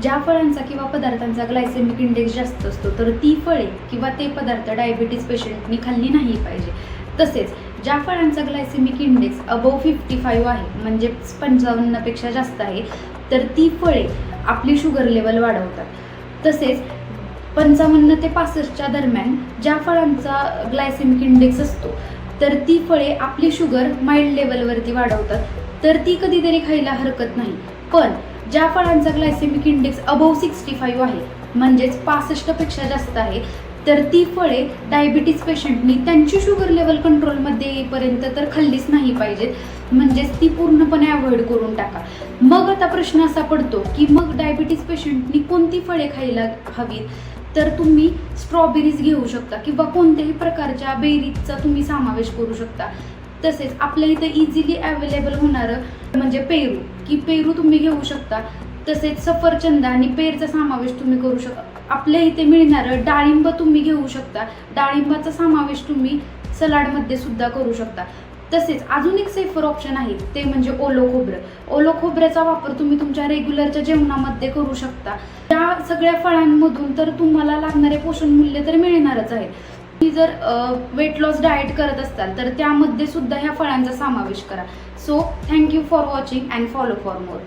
ज्या फळांचा किंवा पदार्थांचा ग्लायसेमिक इंडेक्स जास्त असतो तर ती फळे किंवा ते पदार्थ डायबिटीज पेशंटनी खाल्ली नाही पाहिजे. तसेच ज्या फळांचा ग्लायसेमिक इंडेक्स अबोव 55 आहे म्हणजे 55पेक्षा जास्त आहे तर ती फळे आपली शुगर लेवल वाढवतात. तसेच 55 ते 65च्या दरम्यान ज्या फळांचा ग्लायसेमिक इंडेक्स असतो तर ती फळे आपली शुगर माइल्ड लेवलवरती वाढवतात, तर ती कधीतरी खायला हरकत नाही. पण ज्या फळांचा ग्लायसेमिक इंडेक्स अबोव 65 आहे म्हणजेच 65पेक्षा जास्त आहे तर ती फळे डायबिटीज पेशंटनी त्यांची शुगर लेवल कंट्रोलमध्ये येईपर्यंत तर खाल्लीच नाही पाहिजेत, म्हणजेच ती पूर्णपणे अवॉइड करून टाका. मग आता प्रश्न असा पडतो की मग डायबिटीज पेशंटनी कोणती फळे खायला हवीत, तर तुम्ही स्ट्रॉबेरीज घेऊ शकता किंवा कोणत्याही प्रकारच्या बेरीजचा तुम्ही समावेश करू शकता. तसेच आपल्या इथे इझिली अवेलेबल होणारं म्हणजे पेरू की पेरू तुम्ही घेऊ शकता. तसेच सफरचंद आणि पेरचा समावेश तुम्ही करू शकता. आपल्या इथे मिळणारं डाळिंब तुम्ही घेऊ शकता. डाळिंबाचा समावेश तुम्ही सलाडमध्ये सुद्धा करू शकता. तसेच अजून एक सेफर ऑप्शन आहे ते म्हणजे ओलं खोबरं. ओलं खोबऱ्याचा वापर तुम्ही तुमच्या रेग्युलरच्या जेवणामध्ये करू शकता. त्या सगळ्या फळांमधून तर तुम्हाला लागणारे पोषण मूल्य तर मिळणारच आहे. तुम्ही जर वेट लॉस डाएट करत असाल तर त्यामध्ये सुद्धा ह्या फळांचा समावेश करा. So thank you for watching and follow for more.